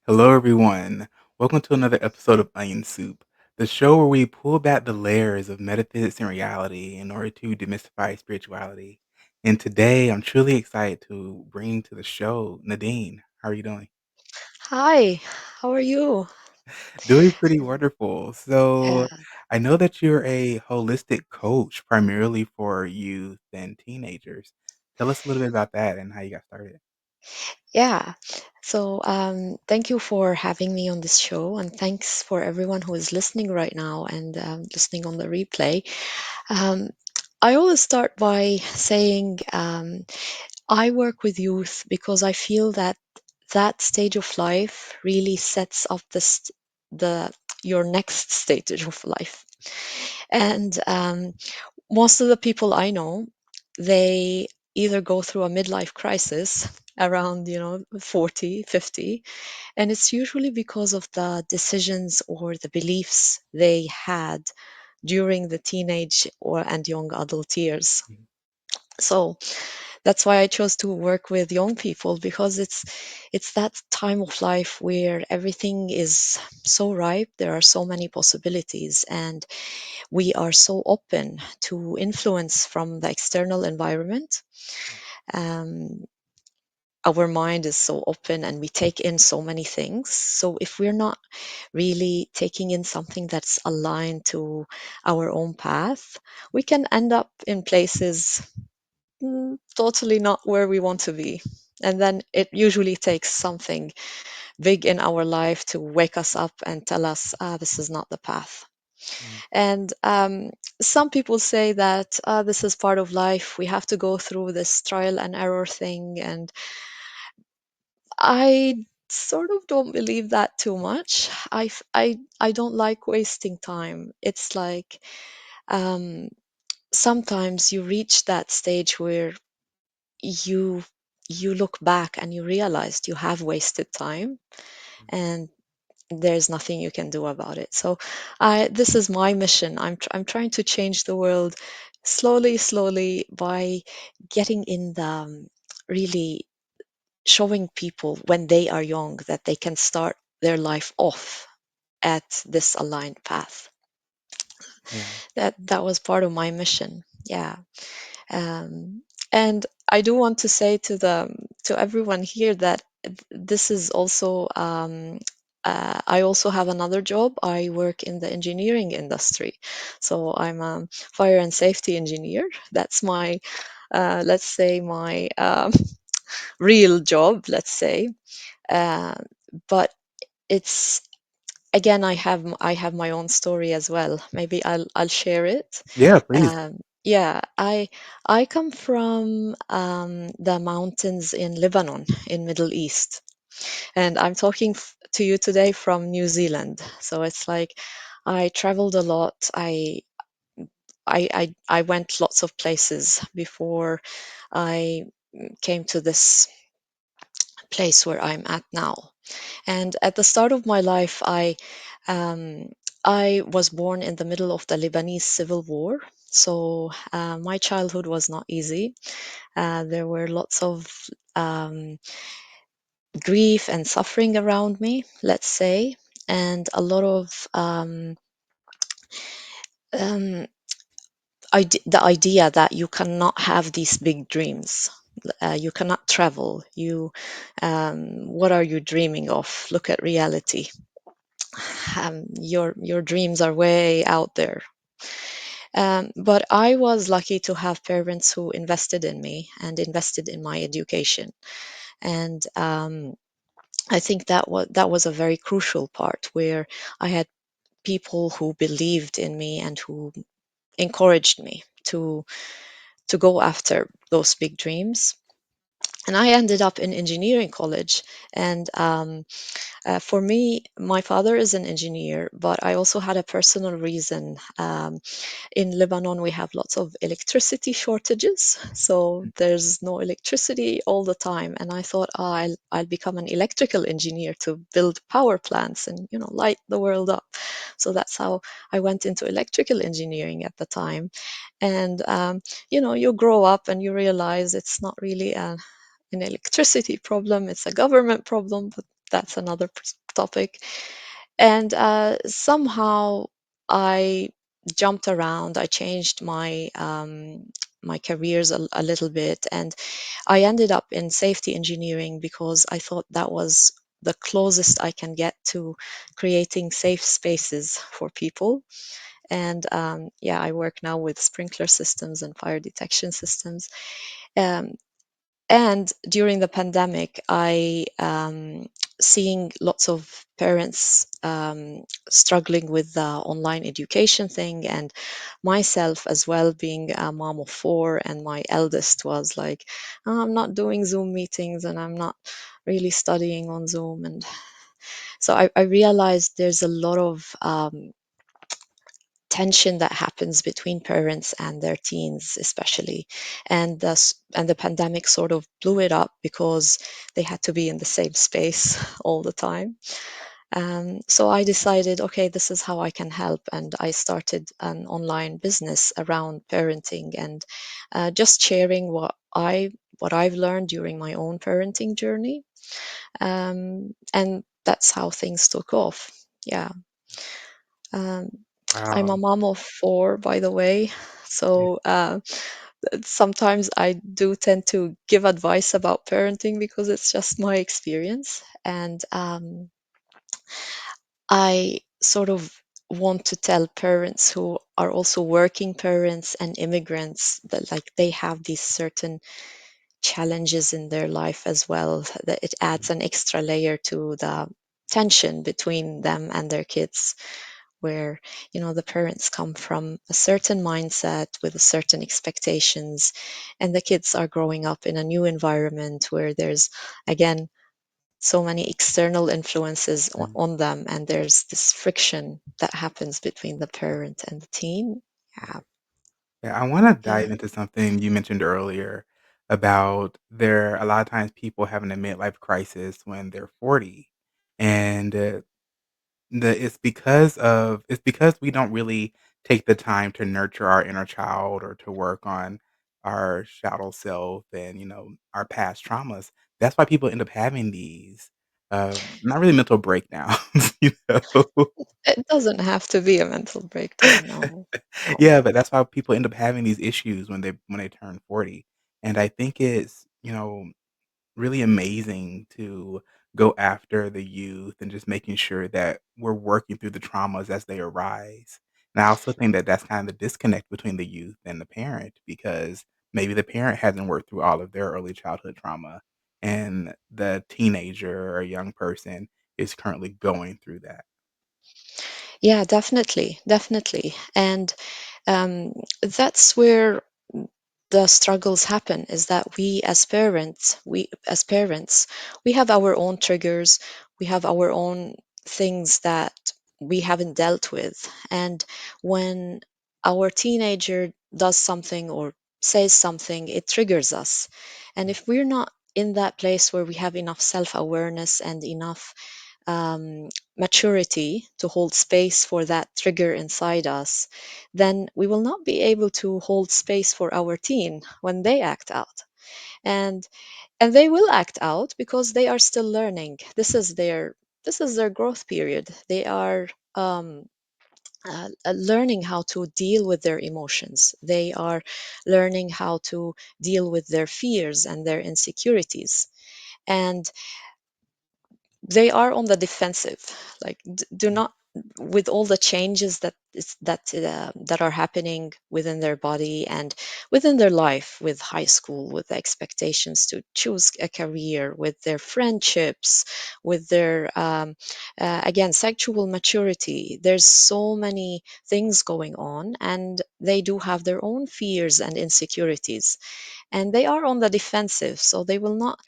Hello, everyone. Welcome to another episode of Onion Soup, the show where we pull back the layers of metaphysics and reality in order to demystify spirituality. And today, I'm truly excited to bring to the show Nadine. How are you doing? Hi, how are you? Doing pretty wonderful. Yeah, So, I know that you're a holistic coach primarily for youth and teenagers. Tell us a little bit about that and how you got started. yeah. Thank you for having me on this show, and thanks for everyone who is listening right now and listening on the replay. Um, I always start by saying I work with youth because I feel that that stage of life really sets up the your next stage of life. And most of the people I know, they either go through a midlife crisis around 40, 50, and it's usually because of the decisions or the beliefs they had during the teenage or and young adult years. Mhm. So that's why I chose to work with young people, because it's that time of life where everything is so ripe, there are so many possibilities, and we are so open to influence from the external environment. Um, our mind is so open and we take in so many things. So if we're not really taking in something that's aligned to our own path, we can end up in places totally not where we want to be. And then it usually takes something big in our life to wake us up and tell us, this is not the path. Mhm. And some people say that this is part of life. We have to go through this trial and error thing. And I sort of don't believe that too much. I don't like wasting time. It's like um, sometimes you reach that stage where you you look back and you realized you have wasted time, and there's nothing you can do about it. So this is my mission. I'm trying to change the world slowly, slowly, by getting in the really showing people when they are young that they can start their life off at this aligned path. Yeah. That was part of my mission. Yeah. Um, and I do want to say to everyone here that this is also I also have another job. I work in the engineering industry, so I'm a fire and safety engineer. That's my let's say my real job. Let's say, uh, but it's again I have my own story as well. Maybe I'll share it. Yeah, please. Yeah, I come from the mountains in Lebanon in Middle East, and I'm talking to you today from New Zealand. So it's like I traveled a lot. I went lots of places before I came to this place where I'm at now. And at the start of my life, um, I was born in the middle of the Lebanese civil war. So my childhood was not easy. There were lots of um, grief and suffering around me, let's say, and a lot of um, the idea that you cannot have these big dreams. You cannot travel. What are you dreaming of? Look at reality. Your dreams are way out there. But I was lucky to have parents who invested in me and invested in my education, and I think that was a very crucial part where I had people who believed in me and who encouraged me to go after those big dreams. And I ended up in engineering college, and for me, my father is an engineer, but I also had a personal reason. In Lebanon, we have lots of electricity shortages, so there's no electricity all the time. And I thought, I'll become an electrical engineer to build power plants and light the world up. So that's how I went into electrical engineering at the time. And you grow up and you realize it's not really an electricity problem; it's a government problem. that's another topic. And somehow I jumped around. I changed my careers a little bit, and I ended up in safety engineering because I thought that was the closest I can get to creating safe spaces for people. And yeah, I work now with sprinkler systems and fire detection systems. Um, and during the pandemic, I seeing lots of parents struggling with the online education thing, and myself as well, being a mom of four, and my eldest was like, "Oh, I'm not doing Zoom meetings, and I'm not really studying on Zoom." And so I realized there's a lot of tension that happens between parents and their teens, especially. And the pandemic sort of blew it up because they had to be in the same space all the time. So I decided, okay, this is how I can help, and I started an online business around parenting, and just sharing what I've learned during my own parenting journey. And that's how things took off. Yeah. Um, I'm a Wow. mom of four, by the way. So sometimes I do tend to give advice about parenting because it's just my experience. And I sort of want to tell parents who are also working parents and immigrants that like they have these certain challenges in their life as well, that it adds an extra layer to the tension between them and their kids, where the parents come from a certain mindset with a certain expectations, and the kids are growing up in a new environment where there's, again, so many external influences on them, and there's this friction that happens between the parent and the teen. Yeah. Yeah, I wanna Yeah. dive into something you mentioned earlier about there a lot of times people having a midlife crisis when they're 40, and, it's because we don't really take the time to nurture our inner child or to work on our shadow self and, our past traumas. That's why people end up having these, not really mental breakdowns, you know? It doesn't have to be a mental breakdown, no. No. Yeah, but that's why people end up having these issues when they turn 40, and I think it's, really amazing to go after the youth and just making sure that we're working through the traumas as they arise. And I also think that that's kind of the disconnect between the youth and the parent because maybe the parent hasn't worked through all of their early childhood trauma, and the teenager or young person is currently going through that. Yeah, definitely, definitely. And um, that's where the struggles happen, is that we as parents, we have our own triggers, we have our own things that we haven't dealt with. And when our teenager does something or says something, it triggers us. And if we're not in that place where we have enough self-awareness and enough um, maturity to hold space for that trigger inside us, then we will not be able to hold space for our teen when they act out. And they will act out because they are still learning. This is their growth period. They are learning how to deal with their emotions. They are learning how to deal with their fears and their insecurities. And they are on the defensive. Like, do not, with all the changes that are happening within their body and within their life, with high school, with the expectations to choose a career, with their friendships, with their again, sexual maturity. There's so many things going on, and they do have their own fears and insecurities, and they are on the defensive, so they will not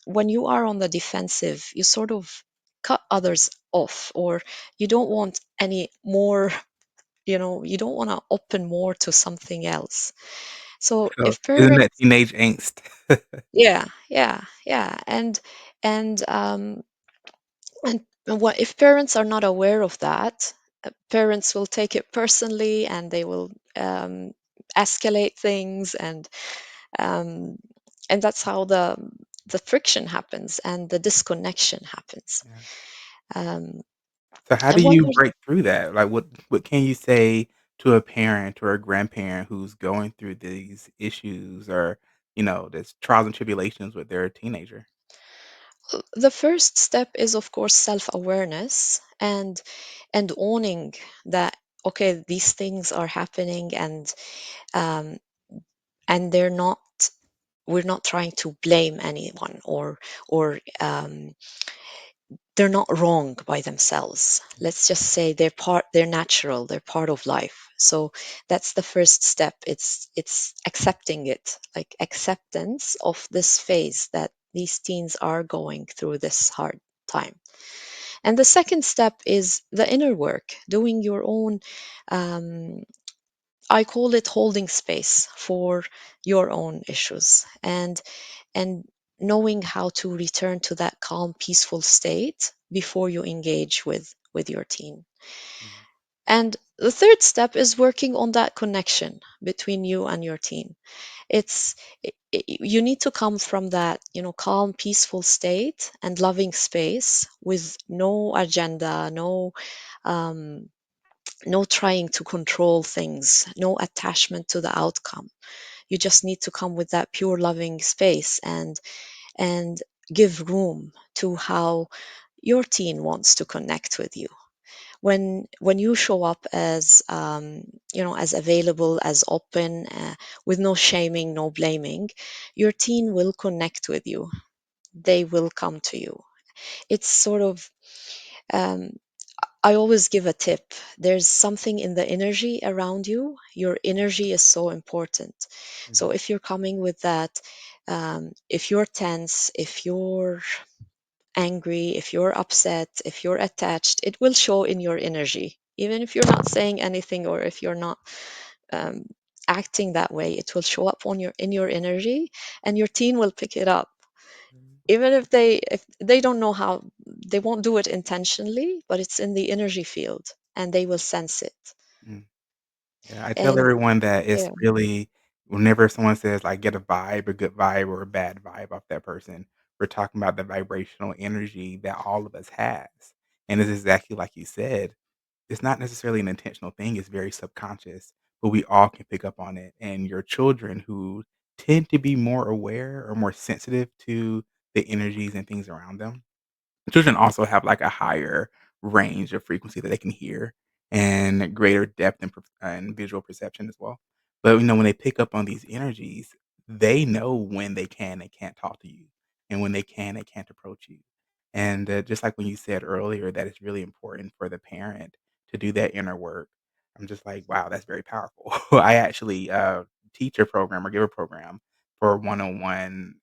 when you are on the defensive, you sort of cut others off, or you don't want any more, you don't want to open more to something else. So So, if isn't that parents, teenage angst? yeah, yeah, yeah, and what if parents are not aware of that? Parents will take it personally, and they will escalate things, um, and that's how the the friction happens and the disconnection happens. Yeah. Um, So how do and what you are break through that? Like, what can you say to a parent or a grandparent who's going through these issues or, there's trials and tribulations with their teenager? the first step is of course self-awareness and owning that, okay, these things are happening, um, and we're not trying to blame anyone, or they're not wrong by themselves. Let's just say they're natural, they're part of life. So that's the first step. It's accepting it, like acceptance of this phase that these teens are going through this hard time. And the second step is the inner work, doing your own, um, I call it holding space for your own issues, and knowing how to return to that calm, peaceful state before you engage with your teen. Mhm, And the third step is working on that connection between you and your teen. It's you need to come from that, calm, peaceful state and loving space with no agenda, um, no trying to control things, no attachment to the outcome. You just need to come with that pure loving space and give room to how your teen wants to connect with you. When you show up as, as available, as open, with no shaming, no blaming, your teen will connect with you. They will come to you. It's sort of, um, I always give a tip. There's something in the energy around you. Your energy is so important. So mhm, if you're coming with that, if you're tense, if you're angry, if you're upset, if you're attached, it will show in your energy. Even if you're not saying anything, or if you're not, um, acting that way, it will show up on your in your energy, and your teen will pick it up. mhm, Even if they don't know how, they won't do it intentionally, but it's in the energy field, and they will sense it. mm. Yeah, I tell And everyone that yeah, it's really whenever someone says, like, get a vibe, a good vibe or a bad vibe off that person, we're talking about the vibrational energy that all of us has, and it's exactly like you said. It's not necessarily an intentional thing, it's very subconscious, but we all can pick up on it, and your children who tend to be more aware or more sensitive to the energies and things around them. Children also have, like, a higher range of frequency that they can hear and greater depth and visual perception as well. But, when they pick up on these energies, they know when they can and can't talk to you and when they can and can't approach you. And, just like when you said earlier that it's really important for the parent to do that inner work, I'm just like, "Wow, that's very powerful." I actually, teach a program or give a program for one-on-one,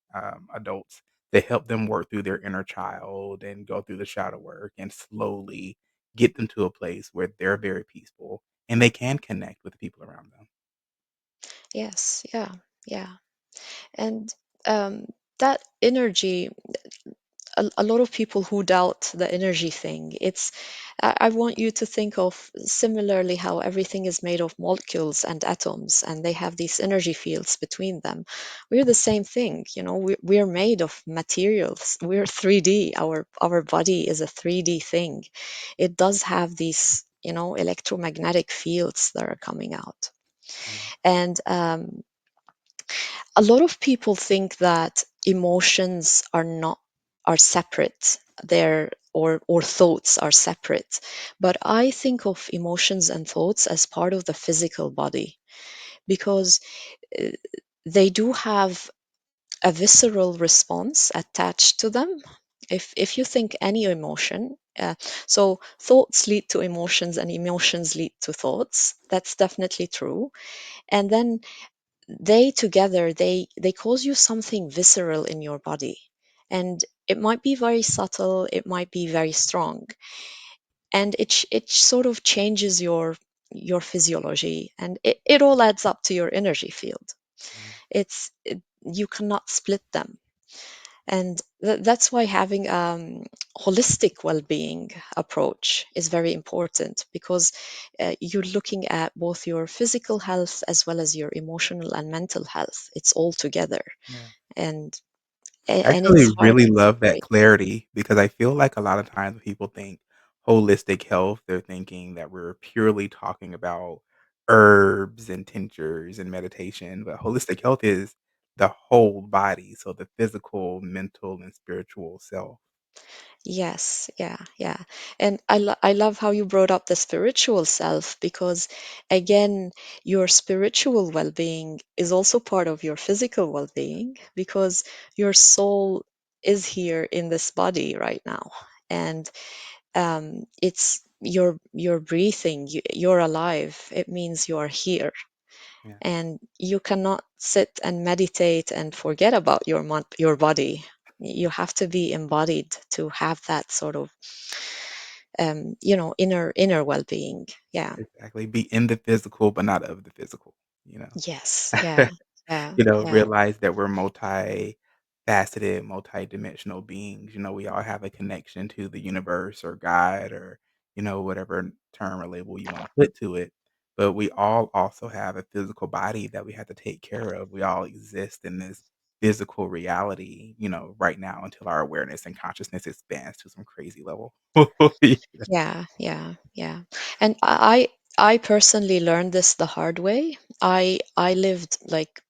adults to help them work through their inner child and go through the shadow work and slowly get them to a place where they're very peaceful and they can connect with the people around them. yes, yeah, yeah. And, um, that energy, a lot of people who doubt the energy thing, I want you to think of similarly how everything is made of molecules and atoms, and they have these energy fields between them. We're the same thing, we're made of materials. We're 3D. Our body is a 3D thing. It does have these, electromagnetic fields that are coming out. Yeah, And, a lot of people think that emotions are separate, or thoughts are separate, but I think of emotions and thoughts as part of the physical body, because, uh, they do have a visceral response attached to them. If you think any emotion, so thoughts lead to emotions and emotions lead to thoughts, that's definitely true. And then they together, they cause you something visceral in your body, and it might be very subtle, it might be very strong, and it sort of changes your physiology, and it all adds up to your energy field. yeah, You cannot split them. And that's why having, holistic well-being approach is very important, because, you're looking at both your physical health as well as your emotional and mental health. It's all together. yeah. And a I and actually it's hard really to love that separate. clarity because I feel like a lot of times when people think holistic health, they're thinking that we're purely talking about herbs and tinctures and meditation, but holistic health is the whole body, so the physical, mental, and spiritual self. Yes, yeah, yeah. And I love how you brought up the spiritual self because again, your spiritual well-being is also part of your physical well-being because your soul is here in this body right now. And it's you're breathing, you're alive. It means you are here. Yeah. And you cannot sit and meditate and forget about your body. You have to be embodied to have that sort of inner well-being. Yeah. Exactly, be in the physical, but not of the physical, you know? Yes. Yeah. Yeah. Yeah. Realize that we're multifaceted, multidimensional beings, we all have a connection to the universe or God or, whatever term or label you wanna put to it, but we all also have a physical body that we have to take care of. We all exist in this physical reality, right now until our awareness and consciousness expands to some crazy level. Yeah. Yeah. Yeah. Yeah. And I personally learned this the hard way. I lived like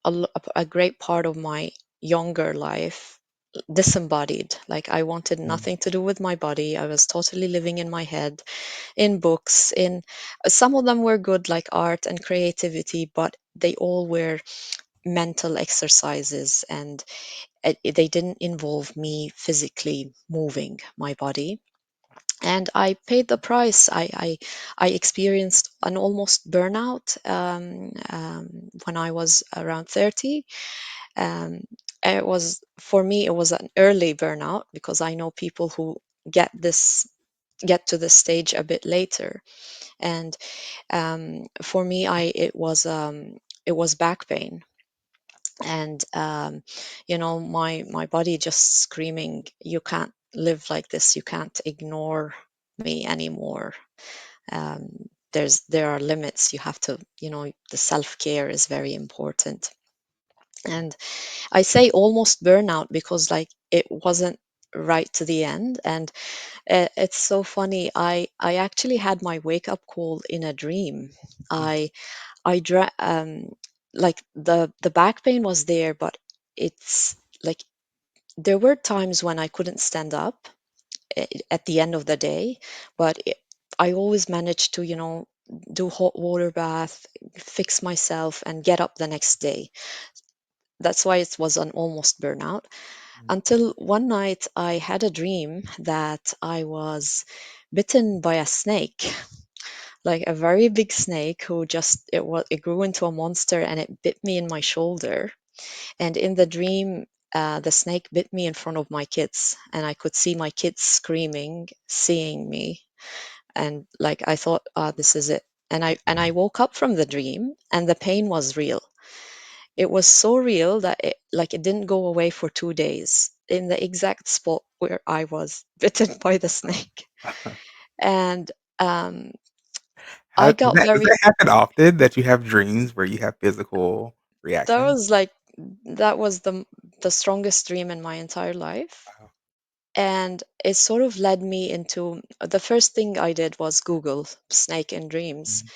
a great part of my younger life disembodied. Like I wanted Mm, nothing to do with my body. I was totally living in my head, in books, in some of them were good like art and creativity, but they all were mental exercises and they didn't involve me physically moving my body. And I paid the price. I experienced an almost burnout when I was around 30. um, it was for me it was an early burnout because I know people who get to this stage a bit later. And for me I it was back pain. And my body just screaming, you can't live like this, you can't ignore me anymore. um, there are limits. You have to, the self-care is very important. And I say almost burnout because like it wasn't right to the end. And it's so funny, I actually had my wake up call in a dream. mm, I like the back pain was there, but it's like there were times when I couldn't stand up at the end of the day, but I always managed to, do hot water bath, fix myself, and get up the next day. That's why it was an almost burnout. mm. Until one night, I had a dream that I was bitten by a snake, like a very big snake who just it grew into a monster and it bit me in my shoulder. And in the dream, the snake bit me in front of my kids, and I could see my kids screaming, seeing me. And like I thought, this is it. And I woke up from the dream, and the pain was real. It was so real that it didn't go away for 2 days in the exact spot where I was bitten by the snake. And um, How I does got does very that happen often that you have dreams where you have physical that reactions? was like that was the strongest dream in my entire life. Wow. And it sort of led me into the first thing I did was Google snake in dreams. Mm,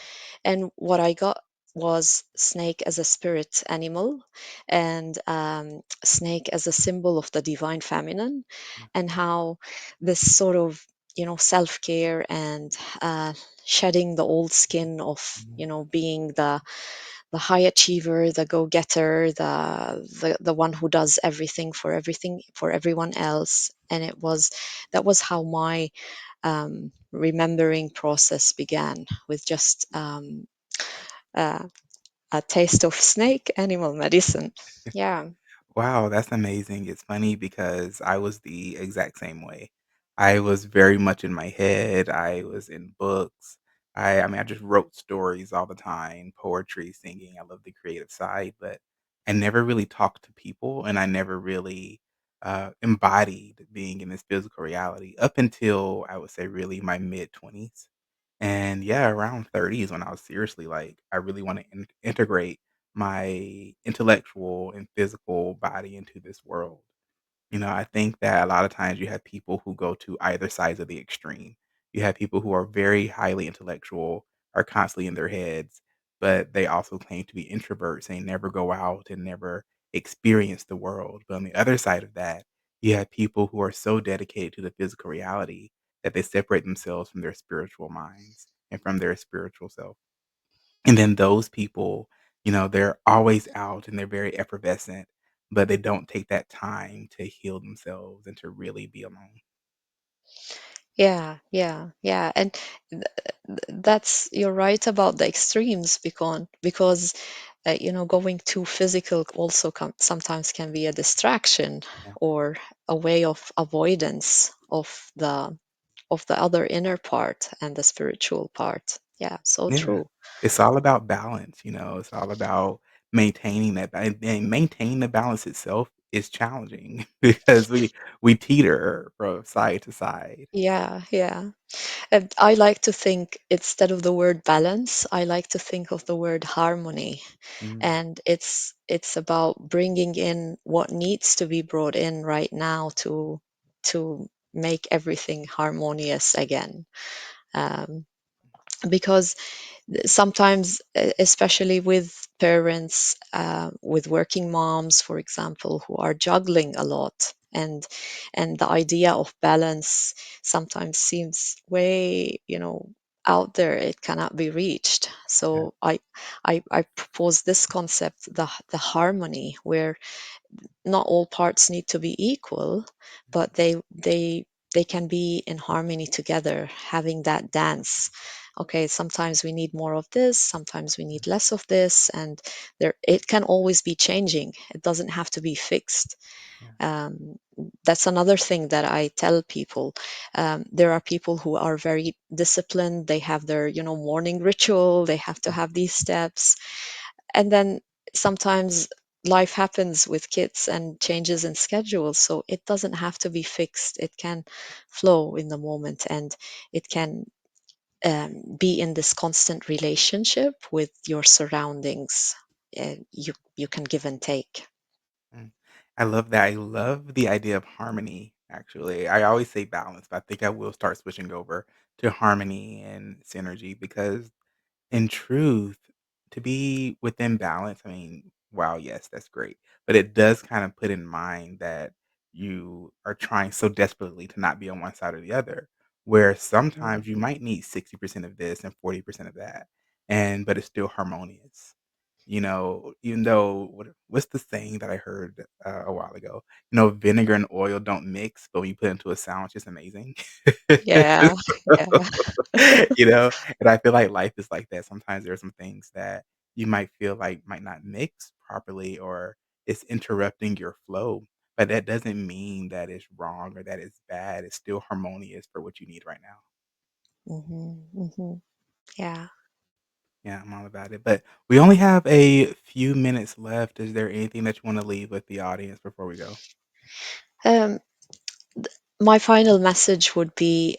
And what I got was snake as a spirit animal, and snake as a symbol of the divine feminine, mm, and how this sort of self-care and shedding the old skin of mhm, being the high achiever, the go-getter, the one who does everything for everyone else. And that was how my remembering process began, with just uh, a taste of snake animal medicine. Yeah. Wow, that's amazing. It's funny because I was the exact same way. I was very much in my head. I was in books. I just wrote stories all the time, poetry, singing. I love the creative side, but I never really talked to people and I never really embodied being in this physical reality up until I would say really my mid 20s. And yeah, around 30 is when I was seriously like, I really want to integrate my intellectual and physical body into this world. I think that a lot of times you have people who go to either sides of the extreme. You have people who are very highly intellectual, are constantly in their heads, but they also claim to be introverts and never go out and never experience the world. But on the other side of that, you have people who are so dedicated to the physical reality that they separate themselves from their spiritual minds and from their spiritual self. And then those people, they're always out and they're very effervescent, but they don't take that time to heal themselves and to really be alone. Yeah, yeah, yeah. And that's you're right about the extremes because going too physical also sometimes can be a distraction Yeah. or a way of avoidance of the other inner part and the spiritual part. Yeah, so Yeah. true. It's all about balance, it's all about maintaining that and maintaining the balance itself is challenging because we teeter from side to side. Yeah, yeah. And I like to think instead of the word balance, I like to think of the word harmony. Mm, And it's about bringing in what needs to be brought in right now to make everything harmonious again. Um, because sometimes, especially with parents, with working moms, for example, who are juggling a lot, and the idea of balance sometimes seems way, out there. It cannot be reached. yeah, So I propose this concept, the harmony, where not all parts need to be equal, but they can be in harmony together, having that dance. Okay, sometimes we need more of this, sometimes we need less of this, and there it can always be changing. It doesn't have to be fixed. yeah, um, that's another thing that I tell people. There are people who are very disciplined. They have their morning ritual. They have to mm, have these steps, and then sometimes life happens with kids and changes in schedules, so it doesn't have to be fixed. It can flow in the moment, and it can be in this constant relationship with your surroundings. You can give and take. mm. I love that. I love the idea of harmony, actually. I always say balance, but I think I will start switching over to harmony and synergy because in truth, to be within balance, I mean, wow, yes, that's great. But it does kind of put in mind that you are trying so desperately to not be on one side or the other, where Mm. sometimes you might need 60% of this and 40% of that, but it's still harmonious. Even though what's the saying that I heard a while ago? Vinegar and oil don't mix, but when you put it into a sandwich, it's amazing. Yeah, yeah. You know, and I feel like life is like that. Sometimes there are some things that you might feel like might not mix properly or it's interrupting your flow, but that doesn't mean that it's wrong or that it's bad. It's still harmonious for what you need right now. Yeah. Yeah, I'm all about it. But we only have a few minutes left. Is there anything that you want to leave with the audience before we go? um, my final message would be,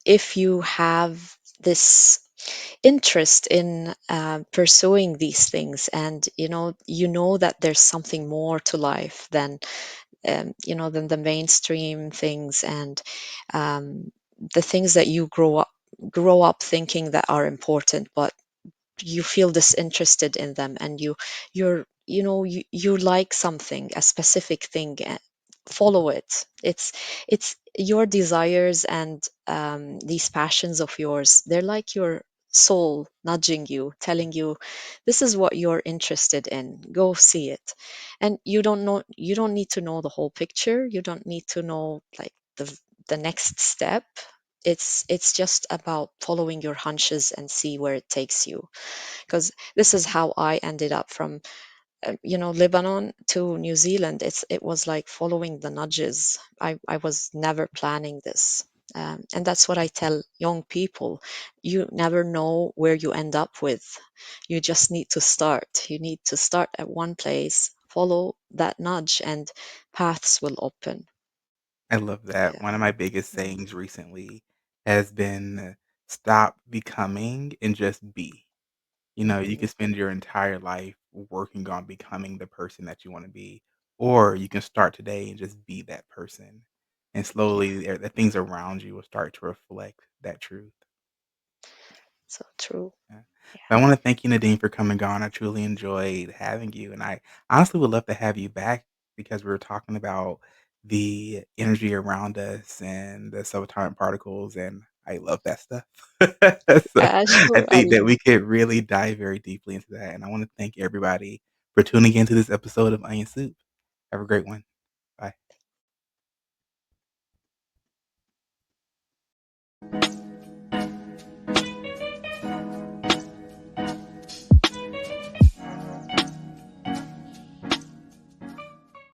if you have this interest in pursuing these things, and you know that there's something more to life than the mainstream things, and um, the things that you grow up thinking that are important, but you feel disinterested in them, and you like something, a specific thing, follow it. It's your desires, and these passions of yours, they're like your soul nudging you, telling you this is what you're interested in, go see it. And you don't need to know the whole picture. You don't need to know, like, the next step. It's just about following your hunches and see where it takes you, because this is how I ended up from Lebanon to New Zealand. It was like following the nudges. I was never planning this. And that's what I tell young people. You never know where you end up with. You just need to start. You need to start at one place, follow that nudge, and paths will open. I love that. Yeah. One of my biggest Mm. sayings recently has been stop becoming and just be. You can Mhm. spend your entire life working on becoming the person that you wanna be, or you can start today and just be that person, and Yeah, slowly the things around you will start to reflect that truth. so true. Yeah. But I Yeah. wanna thank you, Nadine, for coming on. I truly enjoyed having you, and I honestly would love to have you back because we were talking about the energy around us and the subatomic particles, and I love that stuff. So, I Sure, I think that love. we could really dive very deeply into that, and I wanna thank everybody for tuning into this episode of Onion Soup. Have a great one.